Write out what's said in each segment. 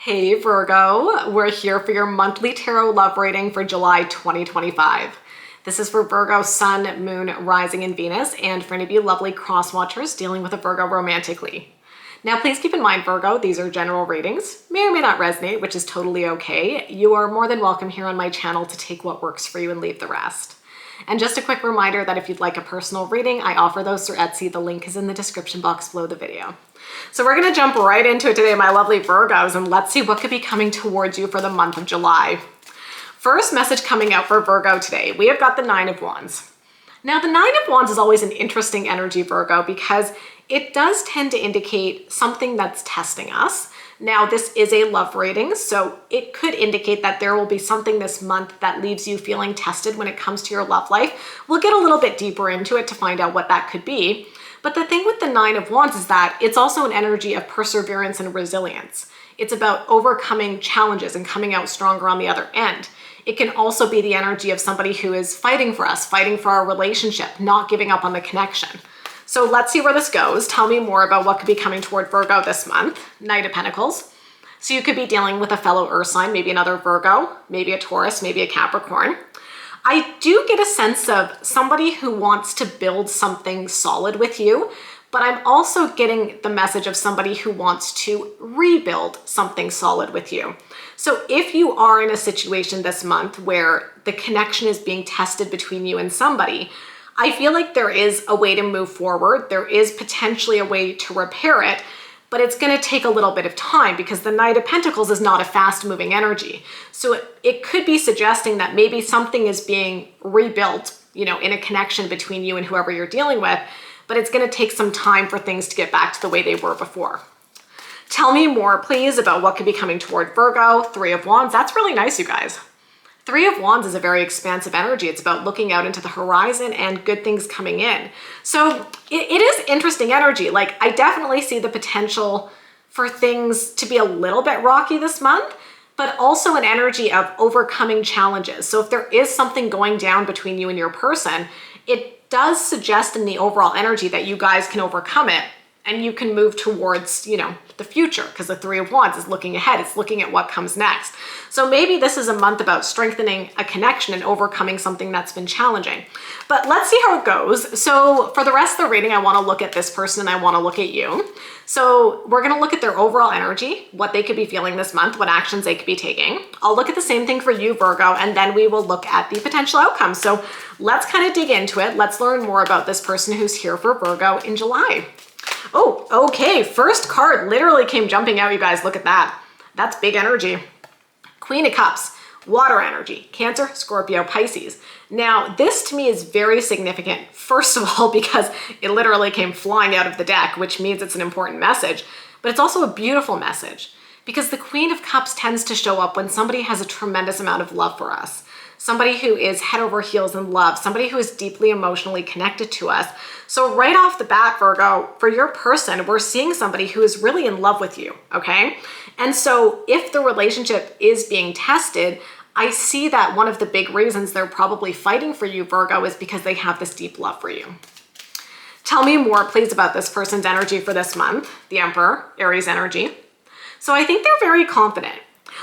Hey Virgo, we're here for your monthly tarot love reading for July 2025. This is for Virgo Sun, Moon, Rising, and Venus, and for any of you lovely cross watchers dealing with a Virgo romantically. Now please keep in mind, Virgo, these are general readings, may or may not resonate, which is totally okay. You are more than welcome here on my channel to take what works for you and leave the rest. And just a quick reminder that if you'd like a personal reading, I offer those through Etsy. The link is in the description box below the video. So we're going to jump right into it today, my lovely Virgos, and let's see what could be coming towards you for the month of July. First message coming out for Virgo today, we have got the Nine of Wands. Now, the Nine of Wands is always an interesting energy, Virgo, because it does tend to indicate something that's testing us. Now, this is a love reading, so it could indicate that there will be something this month that leaves you feeling tested when it comes to your love life. We'll get a little bit deeper into it to find out what that could be. But the thing with the Nine of Wands is that it's also an energy of perseverance and resilience. It's about overcoming challenges and coming out stronger on the other end. It can also be the energy of somebody who is fighting for us, fighting for our relationship, not giving up on the connection. So let's see where this goes. Tell me more about what could be coming toward Virgo this month. Knight of Pentacles. So you could be dealing with a fellow earth sign, maybe another Virgo, maybe a Taurus, maybe a Capricorn. I do get a sense of somebody who wants to build something solid with you, but I'm also getting the message of somebody who wants to rebuild something solid with you. So if you are in a situation this month where the connection is being tested between you and somebody, I feel like there is a way to move forward. There is potentially a way to repair it, but it's going to take a little bit of time because the Knight of Pentacles is not a fast-moving energy. So it could be suggesting that maybe something is being rebuilt, in a connection between you and whoever you're dealing with, but it's going to take some time for things to get back to the way they were before. Tell me more, please, about what could be coming toward Virgo. Three of Wands. That's really nice, you guys. Three of Wands is a very expansive energy. It's about looking out into the horizon and good things coming in. So it is interesting energy. Like, I definitely see the potential for things to be a little bit rocky this month, but also an energy of overcoming challenges. So if there is something going down between you and your person, it does suggest in the overall energy that you guys can overcome it and you can move towards, the future, because the Three of Wands is looking ahead. It's looking at what comes next. So maybe this is a month about strengthening a connection and overcoming something that's been challenging. But let's see how it goes. So for the rest of the reading, I want to look at this person and I want to look at you. So we're going to look at their overall energy, what they could be feeling this month, what actions they could be taking. I'll look at the same thing for you, Virgo, and then we will look at the potential outcomes. So let's kind of dig into it. Let's learn more about this person who's here for Virgo in July. Oh, okay. First card literally came jumping out, you guys. Look at that. That's big energy. Queen of Cups, water energy, Cancer, Scorpio, Pisces. Now, this to me is very significant. First of all, because it literally came flying out of the deck, which means it's an important message, but it's also a beautiful message because the Queen of Cups tends to show up when somebody has a tremendous amount of love for us. Somebody who is head over heels in love, somebody who is deeply emotionally connected to us. So right off the bat, Virgo, for your person, we're seeing somebody who is really in love with you, okay? And so if the relationship is being tested, I see that one of the big reasons they're probably fighting for you, Virgo, is because they have this deep love for you. Tell me more, please, about this person's energy for this month, the Emperor, Aries energy. So I think they're very confident.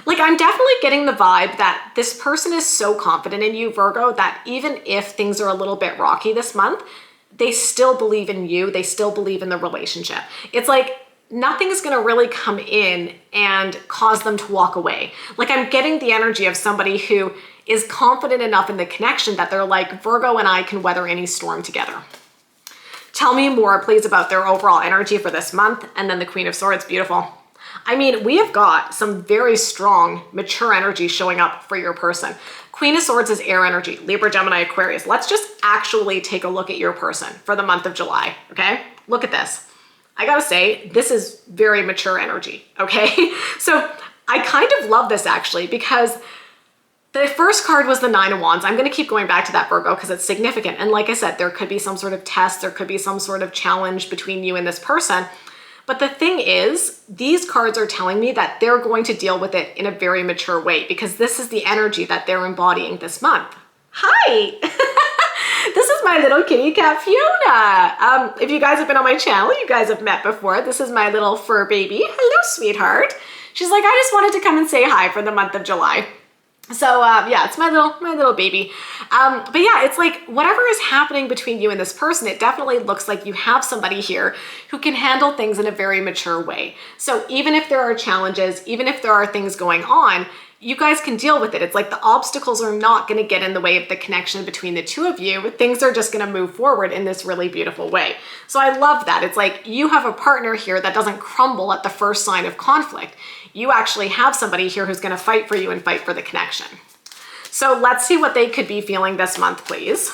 Like, I'm definitely getting the vibe that this person is so confident in you, Virgo, that even if things are a little bit rocky this month, they still believe in you. They still believe in the relationship. It's like nothing's going to really come in and cause them to walk away. Like, I'm getting the energy of somebody who is confident enough in the connection that they're like, Virgo and I can weather any storm together. Tell me more, please, about their overall energy for this month. And then the Queen of Swords, beautiful. I mean, we have got some very strong, mature energy showing up for your person. Queen of Swords is air energy, Libra, Gemini, Aquarius. Let's just actually take a look at your person for the month of July, okay? Look at this. I gotta say, this is very mature energy, okay? So I kind of love this actually because the first card was the Nine of Wands. I'm gonna keep going back to that, Virgo, because it's significant. And like I said, there could be some sort of test, there could be some sort of challenge between you and this person. But the thing is, these cards are telling me that they're going to deal with it in a very mature way because this is the energy that they're embodying this month. Hi! This is my little kitty cat, Fiona. If you guys have been on my channel, you guys have met before. This is my little fur baby. Hello, sweetheart. She's like, I just wanted to come and say hi for the month of July. So yeah, it's my little baby. But yeah, it's like whatever is happening between you and this person, it definitely looks like you have somebody here who can handle things in a very mature way. So even if there are challenges, even if there are things going on, you guys can deal with it. It's like the obstacles are not going to get in the way of the connection between the two of you. Things are just going to move forward in this really beautiful way. So I love that. It's like you have a partner here that doesn't crumble at the first sign of conflict. You actually have somebody here who's going to fight for you and fight for the connection. So let's see what they could be feeling this month, please.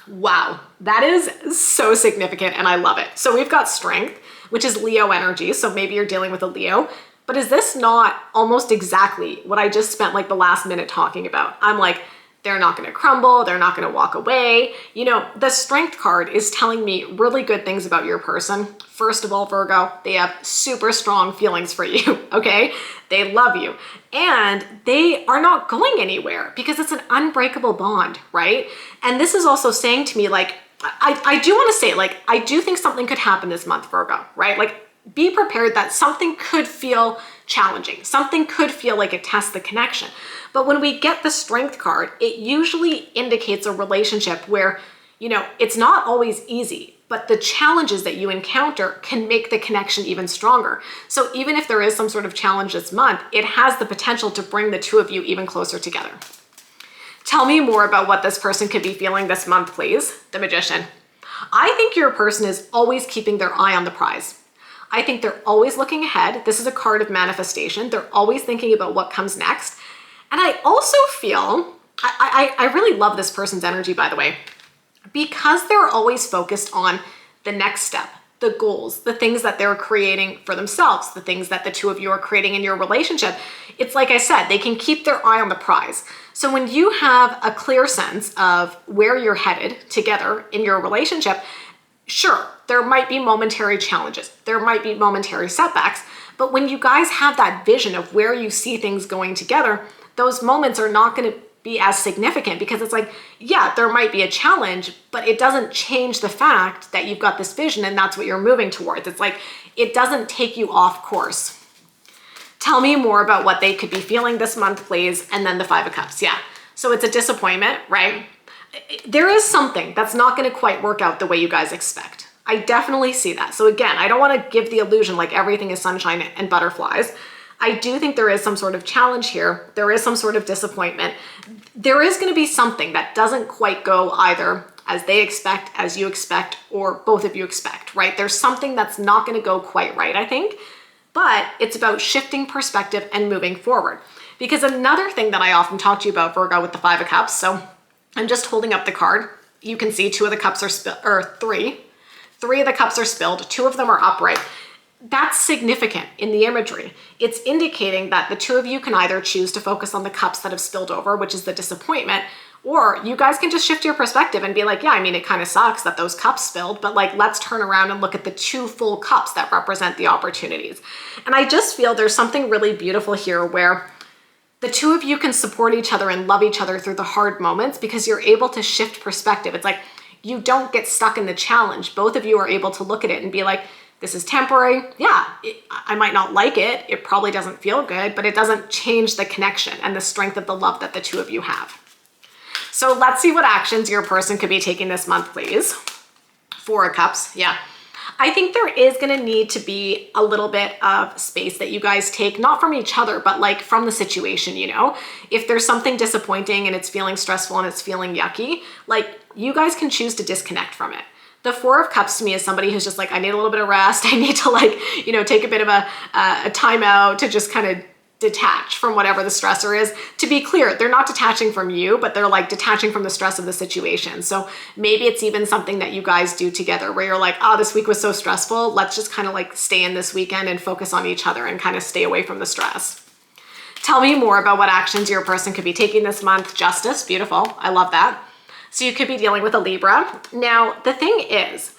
Wow, that is so significant and I love it. So we've got strength, which is Leo energy. So maybe you're dealing with a Leo. But is this not almost exactly what I just spent like the last minute talking about? I'm like, they're not going to crumble. They're not going to walk away. You know, the strength card is telling me really good things about your person. First of all, Virgo, they have super strong feelings for you, okay? They love you and they are not going anywhere because it's an unbreakable bond, right? And this is also saying to me, like, I do want to say, like, I do think something could happen this month, Virgo, right? Like, be prepared that something could feel challenging. Something could feel like it tests the connection. But when we get the strength card, it usually indicates a relationship where, you know, it's not always easy, but the challenges that you encounter can make the connection even stronger. So even if there is some sort of challenge this month, it has the potential to bring the two of you even closer together. Tell me more about what this person could be feeling this month, please. The Magician. I think your person is always keeping their eye on the prize. I think they're always looking ahead. This is a card of manifestation. They're always thinking about what comes next. And I also feel, I really love this person's energy, by the way, because they're always focused on the next step, the goals, the things that they're creating for themselves, the things that the two of you are creating in your relationship. It's like I said, they can keep their eye on the prize. So when you have a clear sense of where you're headed together in your relationship, sure, there might be momentary challenges. There might be momentary setbacks, but when you guys have that vision of where you see things going together, those moments are not going to be as significant because it's like, yeah, there might be a challenge, but it doesn't change the fact that you've got this vision and that's what you're moving towards. It's like, it doesn't take you off course. Tell me more about what they could be feeling this month, please. And then the Five of Cups. Yeah. So it's a disappointment, right? There is something that's not going to quite work out the way you guys expect. I definitely see that. So again, I don't want to give the illusion like everything is sunshine and butterflies. I do think there is some sort of challenge here. There is some sort of disappointment. There is going to be something that doesn't quite go either as they expect, as you expect, or both of you expect, right? There's something that's not going to go quite right, I think, but it's about shifting perspective and moving forward. Because another thing that I often talk to you about, Virgo, with the Five of Cups, so I'm just holding up the card. You can see two of the cups are spilled, or three. Three of the cups are spilled, two of them are upright. That's significant in the imagery. It's indicating that the two of you can either choose to focus on the cups that have spilled over, which is the disappointment, or you guys can just shift your perspective and be like, yeah, I mean, it kind of sucks that those cups spilled, but like, let's turn around and look at the two full cups that represent the opportunities. And I just feel there's something really beautiful here where the two of you can support each other and love each other through the hard moments because you're able to shift perspective. It's like you don't get stuck in the challenge. Both of you are able to look at it and be like, this is temporary. Yeah, I might not like it. It probably doesn't feel good, but it doesn't change the connection and the strength of the love that the two of you have. So let's see what actions your person could be taking this month, please. Four of Cups, yeah. I think there is gonna need to be a little bit of space that you guys take, not from each other, but like from the situation, you know? If there's something disappointing and it's feeling stressful and it's feeling yucky, like you guys can choose to disconnect from it. The Four of Cups to me is somebody who's just like, I need a little bit of rest. I need to like, you know, take a bit of a time out to just kind of detach from whatever the stressor is. To be clear, they're not detaching from you, but they're like detaching from the stress of the situation. So maybe it's even something that you guys do together where you're like, oh, this week was so stressful. Let's just kind of like stay in this weekend and focus on each other and kind of stay away from the stress. Tell me more about what actions your person could be taking this month. Justice, beautiful. I love that. So you could be dealing with a Libra. Now, the thing is,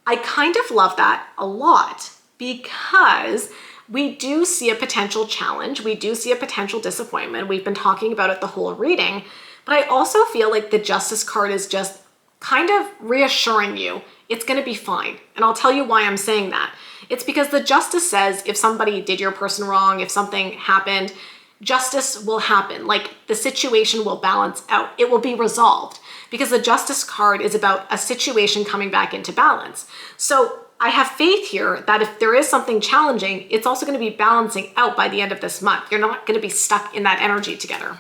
I kind of love that a lot because we do see a potential challenge. We do see a potential disappointment. We've been talking about it the whole reading, but I also feel like the Justice card is just kind of reassuring you it's going to be fine. And I'll tell you why I'm saying that. It's because the Justice says if somebody did your person wrong, if something happened, justice will happen. Like the situation will balance out. It will be resolved because the Justice card is about a situation coming back into balance. So I have faith here that if there is something challenging, it's also going to be balancing out by the end of this month. You're not going to be stuck in that energy together.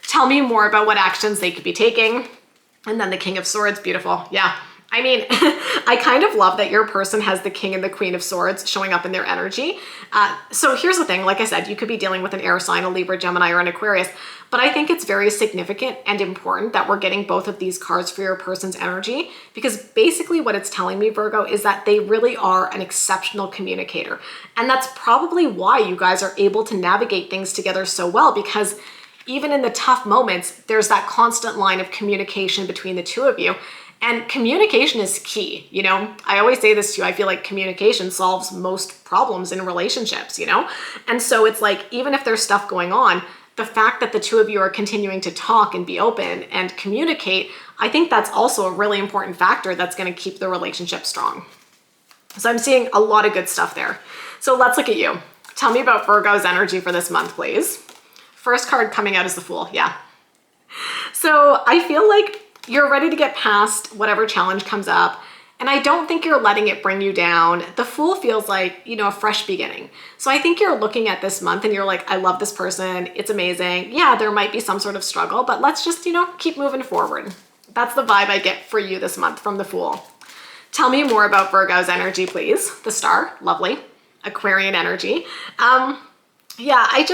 Tell me more about what actions they could be taking. And then the King of Swords, beautiful. Yeah. I mean, I kind of love that your person has the King and the Queen of Swords showing up in their energy. So here's the thing, like I said, you could be dealing with an air sign, a Libra, Gemini, or an Aquarius, but I think it's very significant and important that we're getting both of these cards for your person's energy, because basically what it's telling me, Virgo, is that they really are an exceptional communicator. And that's probably why you guys are able to navigate things together so well, because even in the tough moments, there's that constant line of communication between the two of you. And communication is key, you know? I always say this to you, I feel like communication solves most problems in relationships, you know? And so it's like, even if there's stuff going on, the fact that the two of you are continuing to talk and be open and communicate, I think that's also a really important factor that's gonna keep the relationship strong. So I'm seeing a lot of good stuff there. So let's look at you. Tell me about Virgo's energy for this month, please. First card coming out is the Fool, yeah. So I feel like you're ready to get past whatever challenge comes up. And I don't think you're letting it bring you down. The Fool feels like, you know, a fresh beginning. So I think you're looking at this month and you're like, I love this person. It's amazing. Yeah, there might be some sort of struggle, but let's just, you know, keep moving forward. That's the vibe I get for you this month from the Fool. Tell me more about Virgo's energy, please. The Star, lovely. Aquarian energy. Yeah, I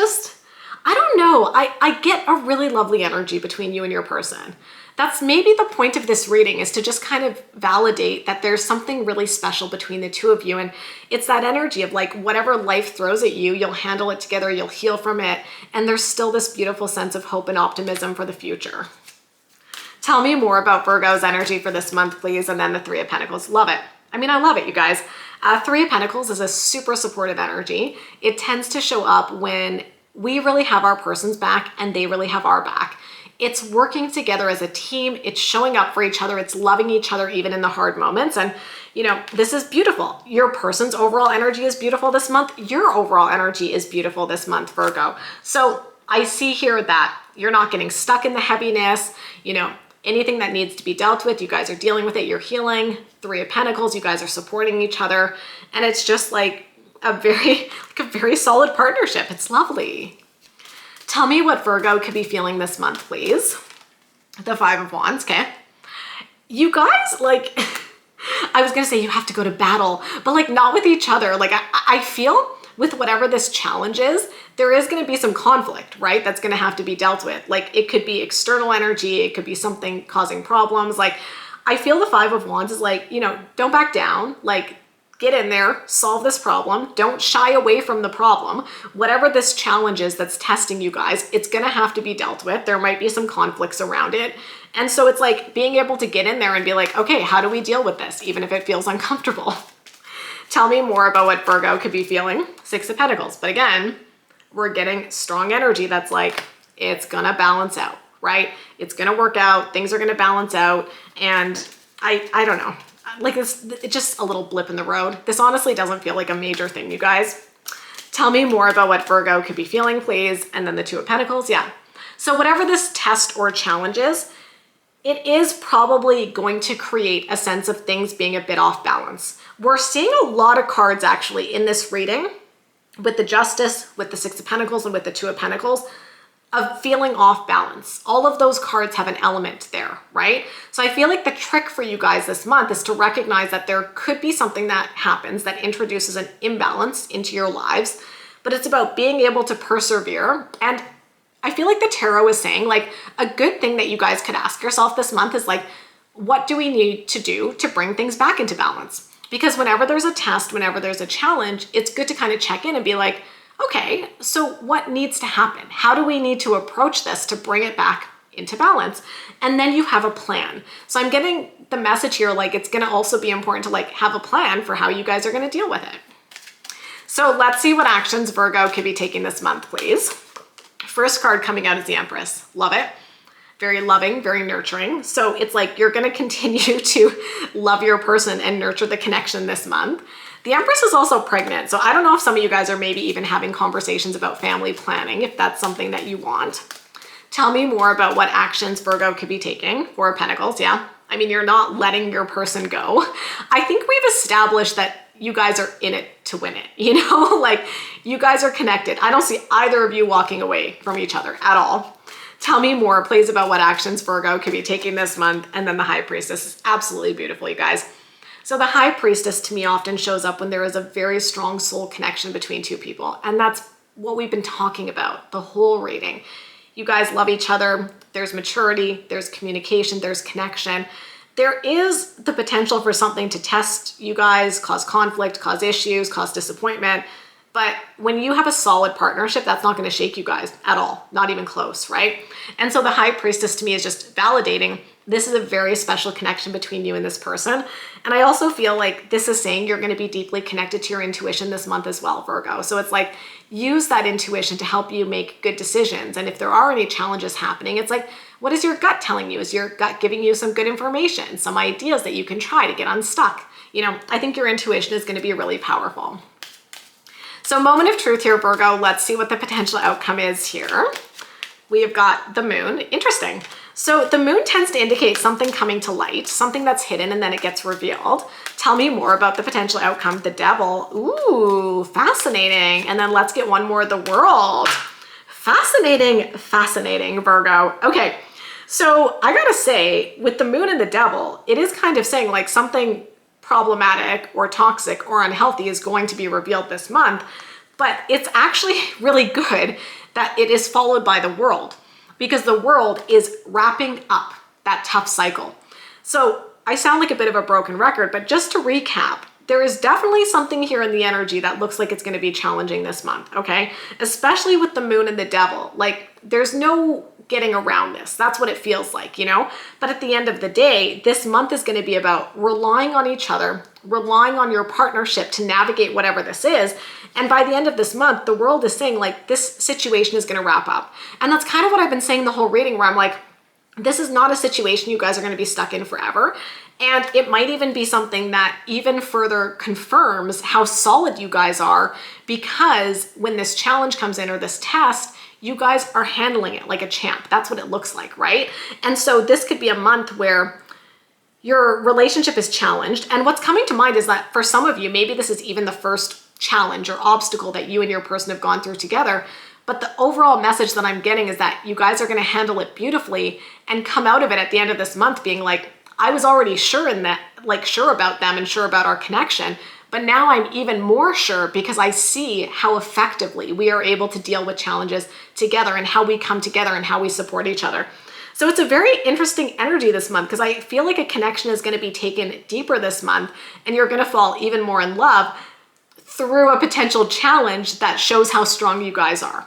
don't know. I get a really lovely energy between you and your person. That's maybe the point of this reading, is to just kind of validate that there's something really special between the two of you. And it's that energy of like, whatever life throws at you, you'll handle it together, you'll heal from it. And there's still this beautiful sense of hope and optimism for the future. Tell me more about Virgo's energy for this month, please. And then the Three of Pentacles. Love it. I mean, I love it, you guys. Three of Pentacles is a super supportive energy. It tends to show up when we really have our person's back and they really have our back. It's working together as a team. It's showing up for each other. It's loving each other even in the hard moments. And, you know, this is beautiful. Your person's overall energy is beautiful this month. Your overall energy is beautiful this month, Virgo. So I see here that you're not getting stuck in the heaviness. You know, anything that needs to be dealt with, you guys are dealing with it. You're healing. Three of Pentacles, you guys are supporting each other. And it's just like a very solid partnership. It's lovely. Tell me what Virgo could be feeling this month, please. The Five of Wands, okay? You guys, like, I was gonna say you have to go to battle, but like not with each other. Like I feel with whatever this challenge is, there is gonna be some conflict, right? That's gonna have to be dealt with. Like it could be external energy, it could be something causing problems. Like I feel the Five of Wands is like, you know, don't back down. Like get in there, solve this problem. Don't shy away from the problem. Whatever this challenge is that's testing you guys, it's gonna have to be dealt with. There might be some conflicts around it. And so it's like being able to get in there and be like, okay, how do we deal with this? Even if it feels uncomfortable. Tell me more about what Virgo could be feeling. Six of Pentacles. But again, we're getting strong energy that's like, it's gonna balance out, right? It's gonna work out, things are gonna balance out. And I don't know. Like it's just a little blip in the road. This honestly doesn't feel like a major thing, you guys. Tell me more about what Virgo could be feeling, please. And then the Two of Pentacles, yeah. So whatever this test or challenge is, it is probably going to create a sense of things being a bit off balance. We're seeing a lot of cards actually in this reading with the Justice, with the Six of Pentacles, and with the Two of Pentacles, of feeling off balance. All of those cards have an element there, right? So I feel like the trick for you guys this month is to recognize that there could be something that happens that introduces an imbalance into your lives, but it's about being able to persevere. And I feel like the tarot is saying like a good thing that you guys could ask yourself this month is like, what do we need to do to bring things back into balance? Because whenever there's a test, whenever there's a challenge, it's good to kind of check in and be like, okay, so what needs to happen? How do we need to approach this to bring it back into balance? And then you have a plan. So I'm getting the message here, like it's gonna also be important to like have a plan for how you guys are gonna deal with it. So let's see what actions Virgo could be taking this month, please. First card coming out is the Empress. Love it. Very loving, very nurturing. So it's like you're gonna continue to love your person and nurture the connection this month. The Empress is also pregnant. So I don't know if some of you guys are maybe even having conversations about family planning, if that's something that you want. Tell me more about what actions Virgo could be taking. Four of Pentacles, yeah. I mean, you're not letting your person go. I think we've established that you guys are in it to win it, you know? Like, you guys are connected. I don't see either of you walking away from each other at all. Tell me more, please, about what actions Virgo could be taking this month. And then the High Priestess is absolutely beautiful, you guys. So the High Priestess to me often shows up when there is a very strong soul connection between two people. And that's what we've been talking about the whole reading. You guys love each other. There's maturity, there's communication, there's connection. There is the potential for something to test you guys, cause conflict, cause issues, cause disappointment. But when you have a solid partnership, that's not going to shake you guys at all, not even close, right? And so the High Priestess to me is just validating this is a very special connection between you and this person. And I also feel like this is saying you're going to be deeply connected to your intuition this month as well, Virgo. So it's like, use that intuition to help you make good decisions. And if there are any challenges happening, it's like, what is your gut telling you? Is your gut giving you some good information, some ideas that you can try to get unstuck? You know, I think your intuition is going to be really powerful. So moment of truth here, Virgo. Let's see what the potential outcome is here. We have got the moon. Interesting. So the moon tends to indicate something coming to light, something that's hidden and then it gets revealed. Tell me more about the potential outcome. The devil. Ooh, fascinating. And then let's get one more. The world. Fascinating, fascinating, Virgo. Okay. So I gotta say, with the moon and the devil, it is kind of saying like something problematic or toxic or unhealthy is going to be revealed this month, but it's actually really good that it is followed by the world, because the world is wrapping up that tough cycle. So I sound like a bit of a broken record, but just to recap, there is definitely something here in the energy that looks like it's going to be challenging this month, okay? Especially with the moon and the devil. Like, there's no getting around this. That's what it feels like, you know? But at the end of the day, this month is going to be about relying on each other, relying on your partnership to navigate whatever this is. And by the end of this month, the world is saying like, this situation is going to wrap up. And that's kind of what I've been saying the whole reading, where I'm like, this is not a situation you guys are going to be stuck in forever. And it might even be something that even further confirms how solid you guys are, because when this challenge comes in or this test, you guys are handling it like a champ. That's what it looks like, right? And so this could be a month where your relationship is challenged. And what's coming to mind is that for some of you, maybe this is even the first challenge or obstacle that you and your person have gone through together. But the overall message that I'm getting is that you guys are going to handle it beautifully and come out of it at the end of this month being like, I was already sure in that, like sure about them and sure about our connection. But now I'm even more sure because I see how effectively we are able to deal with challenges together and how we come together and how we support each other. So it's a very interesting energy this month, because I feel like a connection is going to be taken deeper this month and you're going to fall even more in love through a potential challenge that shows how strong you guys are.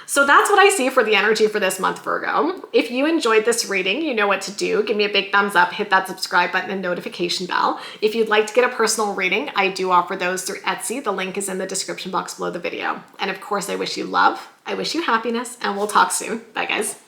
So that's what I see for the energy for this month, Virgo. If you enjoyed this reading, you know what to do. Give me a big thumbs up, hit that subscribe button and notification bell. If you'd like to get a personal reading, I do offer those through Etsy. The link is in the description box below the video. And of course, I wish you love, I wish you happiness, and we'll talk soon. Bye, guys.